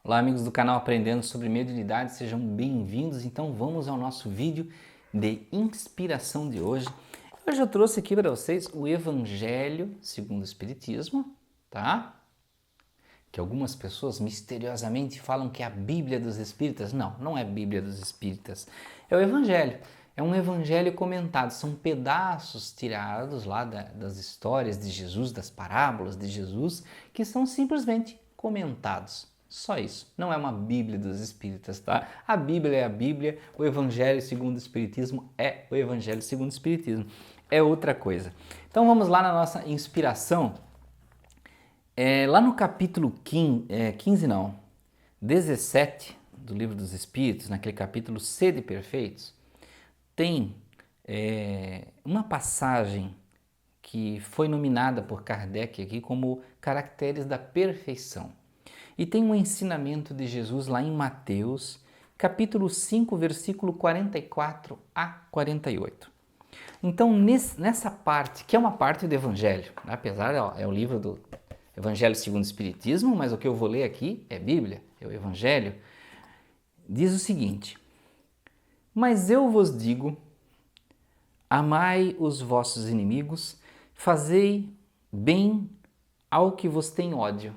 Olá, amigos do canal Aprendendo sobre Mediunidade, sejam bem-vindos. Então vamos ao nosso vídeo de inspiração de hoje. Hoje eu trouxe aqui para vocês o Evangelho segundo o Espiritismo, tá? Que algumas pessoas misteriosamente falam que é a Bíblia dos Espíritas. Não, não é a Bíblia dos Espíritas, é o Evangelho. É um evangelho comentado, são pedaços tirados lá das histórias de Jesus, das parábolas de Jesus, que são simplesmente comentados. Só isso. Não é uma Bíblia dos Espíritas, tá? A Bíblia é a Bíblia, o Evangelho segundo o Espiritismo é o Evangelho segundo o Espiritismo. É outra coisa. Então vamos lá na nossa inspiração. Lá no capítulo 15 não, 17 do Livro dos Espíritos, naquele capítulo Sede Perfeitos, tem uma passagem que foi nominada por Kardec aqui como caracteres da perfeição. E tem um ensinamento de Jesus lá em Mateus, capítulo 5, versículo 44 a 48. Então, nessa parte, que é uma parte do Evangelho, apesar, é o livro do Evangelho segundo o Espiritismo, mas o que eu vou ler aqui é Bíblia, é o Evangelho, diz o seguinte: Mas eu vos digo, amai os vossos inimigos, fazei bem ao que vos tem ódio,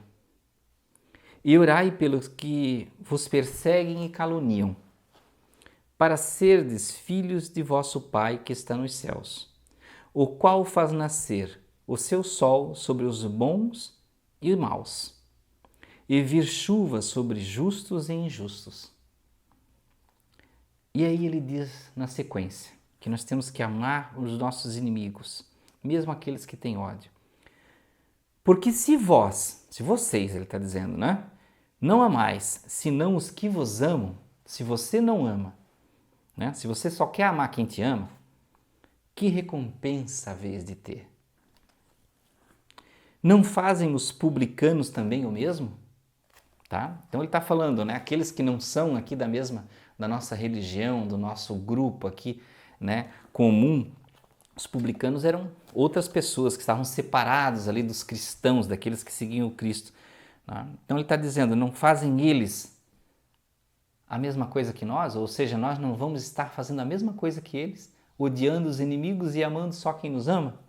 e orai pelos que vos perseguem e caluniam, para serdes filhos de vosso Pai que está nos céus, o qual faz nascer o seu sol sobre os bons e maus, e vir chuva sobre justos e injustos. E aí ele diz na sequência que nós temos que amar os nossos inimigos, mesmo aqueles que têm ódio. Porque se vocês, ele está dizendo, né? Não amais, senão os que vos amam, se você não ama, né? Se você só quer amar quem te ama, que recompensa haveis de ter? Não fazem os publicanos também o mesmo? Tá? Então ele está falando, né? Aqueles que não são aqui da nossa religião, do nosso grupo aqui, né, comum, os publicanos eram outras pessoas que estavam separados ali dos cristãos, daqueles que seguiam o Cristo. Tá? Então ele está dizendo, não fazem eles a mesma coisa que nós? Ou seja, nós não vamos estar fazendo a mesma coisa que eles, odiando os inimigos e amando só quem nos ama?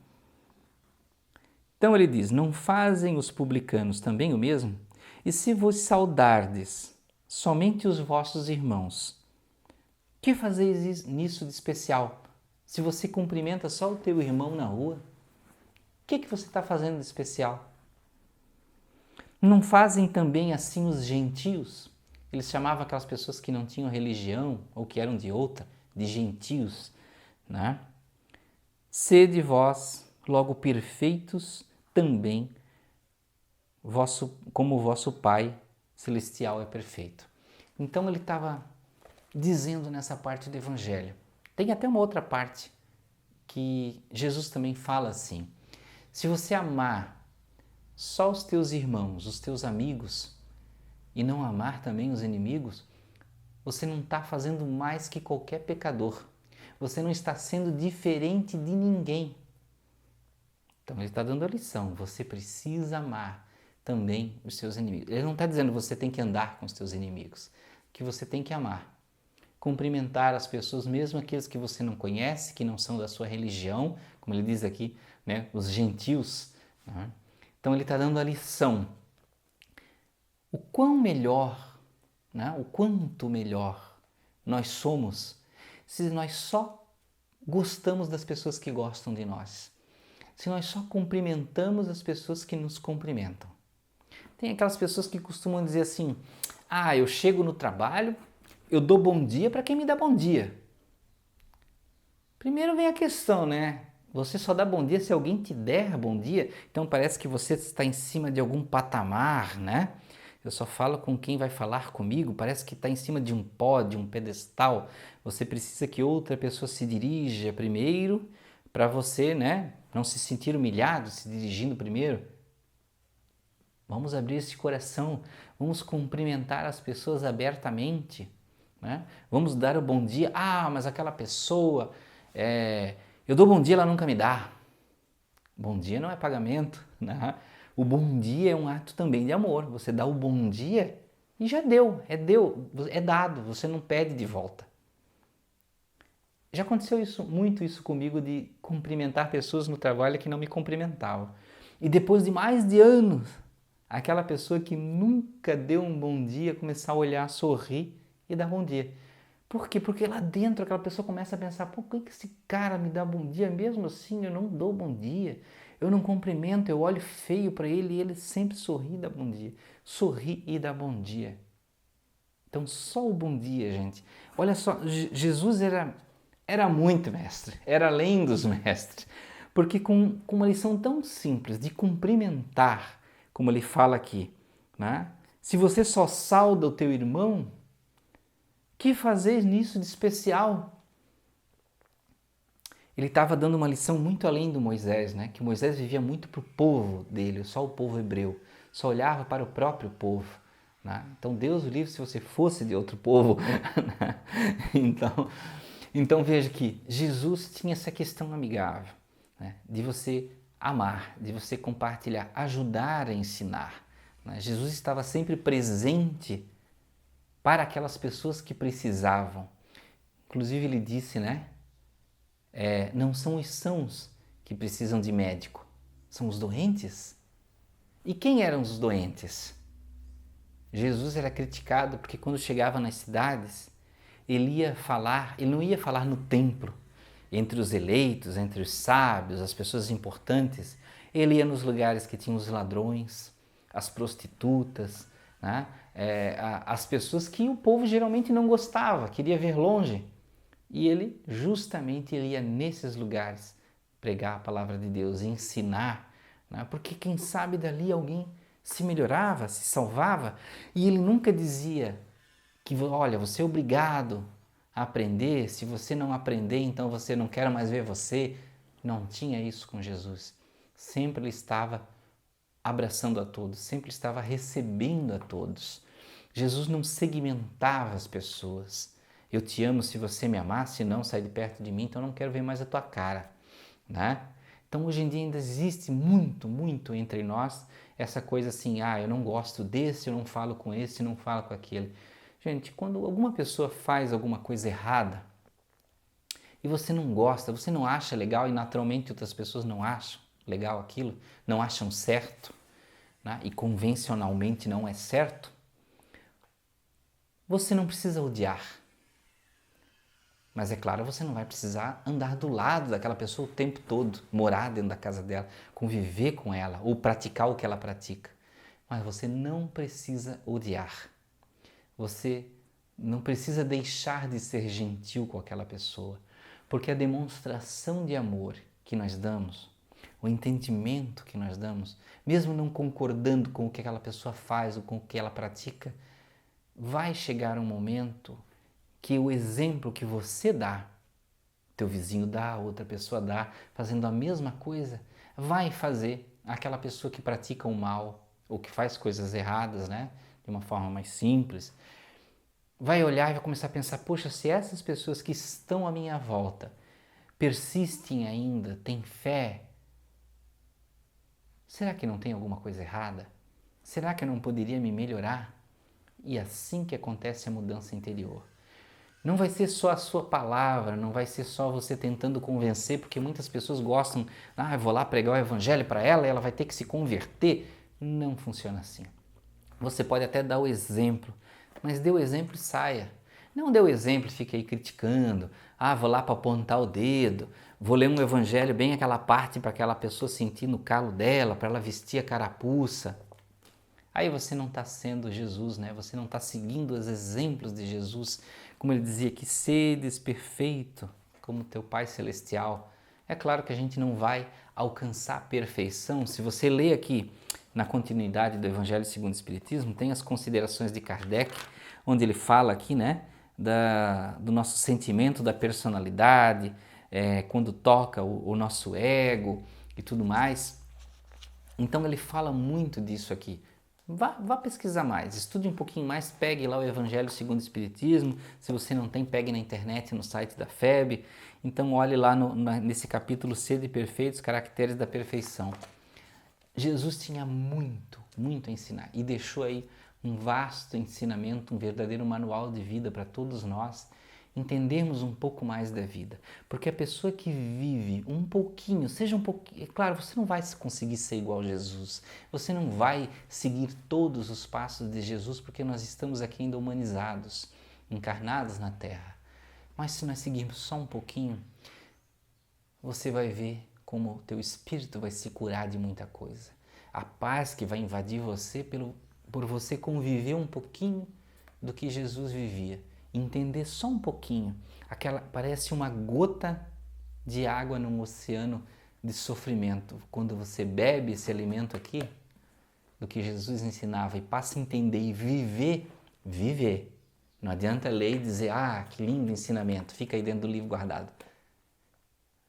Então ele diz, não fazem os publicanos também o mesmo? E se vos saudardes somente os vossos irmãos, que fazeis nisso de especial? Se você cumprimenta só o teu irmão na rua, o que você está fazendo de especial? Não fazem também assim os gentios? Eles chamavam aquelas pessoas que não tinham religião ou que eram de outra, de gentios, né? Sede vós logo perfeitos também, como o vosso Pai Celestial é perfeito. Então ele estava dizendo nessa parte do Evangelho. Tem até uma outra parte que Jesus também fala assim: se você amar só os teus irmãos, os teus amigos, e não amar também os inimigos, você não está fazendo mais que qualquer pecador. Você não está sendo diferente de ninguém. Então ele está dando a lição, você precisa amar também os seus inimigos. Ele não está dizendo que você tem que andar com os teus inimigos, que você tem que amar. Cumprimentar as pessoas, mesmo aqueles que você não conhece, que não são da sua religião, como ele diz aqui, né, os gentios. Né? Então ele está dando a lição. O quão melhor, né, o quanto melhor nós somos se nós só gostamos das pessoas que gostam de nós, se nós só cumprimentamos as pessoas que nos cumprimentam. Tem aquelas pessoas que costumam dizer assim, eu chego no trabalho, eu dou bom dia para quem me dá bom dia. Primeiro vem a questão, né? Você só dá bom dia se alguém te der bom dia, então parece que você está em cima de algum patamar, né? Eu só falo com quem vai falar comigo, parece que está em cima de um pódio, um pedestal. Você precisa que outra pessoa se dirija primeiro para você, né, não se sentir humilhado se dirigindo primeiro. Vamos abrir esse coração, vamos cumprimentar as pessoas abertamente, né? Vamos dar o bom dia. Mas aquela pessoa, eu dou bom dia, ela nunca me dá. Bom dia não é pagamento, né? O bom dia é um ato também de amor. Você dá o bom dia E já é dado, você não pede de volta. Já aconteceu muito isso comigo de cumprimentar pessoas no trabalho que não me cumprimentavam. E depois de mais de anos, aquela pessoa que nunca deu um bom dia começar a olhar, sorrir e dar bom dia. Por quê? Porque lá dentro aquela pessoa começa a pensar, por que esse cara me dá bom dia? Mesmo assim eu não dou bom dia. Eu não cumprimento, eu olho feio para ele e ele sempre sorri e dá bom dia. Sorri e dá bom dia. Então só o bom dia, gente. Olha só, Jesus era muito mestre, era além dos mestres. Porque com uma lição tão simples de cumprimentar, como ele fala aqui, né? Se você só sauda o teu irmão, que fazer nisso de especial? Ele estava dando uma lição muito além do Moisés, né? Que Moisés vivia muito para o povo dele, só o povo hebreu, só olhava para o próprio povo. Né? Então Deus o livre se você fosse de outro povo. Né? Então veja que Jesus tinha essa questão amigável, né? De você amar, de você compartilhar, ajudar a ensinar. Né? Jesus estava sempre presente para aquelas pessoas que precisavam. Inclusive ele disse, né? Não são os sãos que precisam de médico, são os doentes. E quem eram os doentes? Jesus era criticado porque quando chegava nas cidades, ele não ia falar no templo, entre os eleitos, entre os sábios, as pessoas importantes. Ele ia nos lugares que tinham os ladrões, as prostitutas, né? As pessoas que o povo geralmente não gostava, queria ver longe. E ele ia nesses lugares pregar a palavra de Deus, ensinar, né? Porque quem sabe dali alguém se melhorava, se salvava. E ele nunca dizia que, olha, você é obrigado a aprender, se você não aprender, então você não quer mais ver você. Não tinha isso com Jesus. Sempre ele estava abraçando a todos, sempre estava recebendo a todos. Jesus não segmentava as pessoas. Eu te amo se você me amar, se não, sai de perto de mim, então eu não quero ver mais a tua cara. Né? Então hoje em dia ainda existe muito entre nós essa coisa assim, eu não gosto desse, eu não falo com esse, eu não falo com aquele. Gente, quando alguma pessoa faz alguma coisa errada e você não gosta, você não acha legal e naturalmente outras pessoas não acham legal aquilo, não acham certo, né? E convencionalmente não é certo, você não precisa odiar. Mas é claro, você não vai precisar andar do lado daquela pessoa o tempo todo, morar dentro da casa dela, conviver com ela ou praticar o que ela pratica. Mas você não precisa odiar. Você não precisa deixar de ser gentil com aquela pessoa, porque a demonstração de amor que nós damos, o entendimento que nós damos, mesmo não concordando com o que aquela pessoa faz ou com o que ela pratica, vai chegar um momento que o exemplo que você dá, teu vizinho dá, outra pessoa dá, fazendo a mesma coisa, vai fazer aquela pessoa que pratica o mal ou que faz coisas erradas, né, de uma forma mais simples, vai olhar e vai começar a pensar, poxa, se essas pessoas que estão à minha volta persistem ainda, têm fé, será que não tem alguma coisa errada? Será que eu não poderia me melhorar? E assim que acontece a mudança interior. Não vai ser só a sua palavra, não vai ser só você tentando convencer, porque muitas pessoas gostam, eu vou lá pregar o evangelho para ela e ela vai ter que se converter. Não funciona assim. Você pode até dar o exemplo, mas dê o exemplo e saia. Não dê o exemplo e fique aí criticando. Vou lá para apontar o dedo, vou ler um evangelho bem aquela parte para aquela pessoa sentir no calo dela, para ela vestir a carapuça. Aí você não está sendo Jesus, né? Você não está seguindo os exemplos de Jesus. Como ele dizia que sedes perfeito como teu Pai Celestial. É claro que a gente não vai alcançar a perfeição. Se você lê aqui na continuidade do Evangelho segundo o Espiritismo, tem as considerações de Kardec, onde ele fala aqui, né, do nosso sentimento, da personalidade, quando toca o nosso ego e tudo mais. Então ele fala muito disso aqui. Vá pesquisar mais, estude um pouquinho mais, pegue lá o Evangelho segundo o Espiritismo, se você não tem, pegue na internet, no site da FEB, então olhe lá nesse capítulo Sede Perfeitos, Caracteres da Perfeição. Jesus tinha muito a ensinar e deixou aí um vasto ensinamento, um verdadeiro manual de vida para todos nós entendermos um pouco mais da vida. Porque a pessoa que vive um pouquinho, seja um pouquinho, é claro, você não vai conseguir ser igual a Jesus, você não vai seguir todos os passos de Jesus, porque nós estamos aqui ainda humanizados, encarnados na Terra. Mas se nós seguirmos só um pouquinho, você vai ver como o teu espírito vai se curar de muita coisa. A paz que vai invadir você por você conviver um pouquinho do que Jesus vivia. Entender só um pouquinho. Parece uma gota de água num oceano de sofrimento. Quando você bebe esse alimento aqui, do que Jesus ensinava, e passa a entender e viver. Não adianta ler e dizer, que lindo ensinamento, fica aí dentro do livro guardado.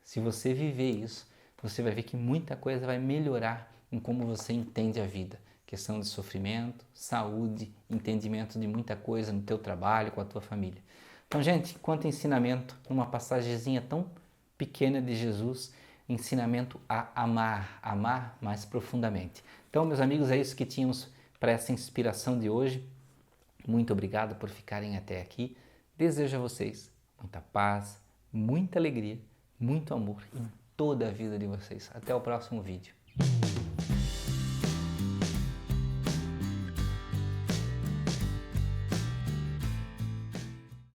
Se você viver isso, você vai ver que muita coisa vai melhorar em como você entende a vida. Questão de sofrimento, saúde, entendimento de muita coisa no teu trabalho, com a tua família. Então, gente, quanto ensinamento, numa passagemzinha tão pequena de Jesus, ensinamento a amar mais profundamente. Então, meus amigos, é isso que tínhamos para essa inspiração de hoje. Muito obrigado por ficarem até aqui. Desejo a vocês muita paz, muita alegria, muito amor em toda a vida de vocês. Até o próximo vídeo.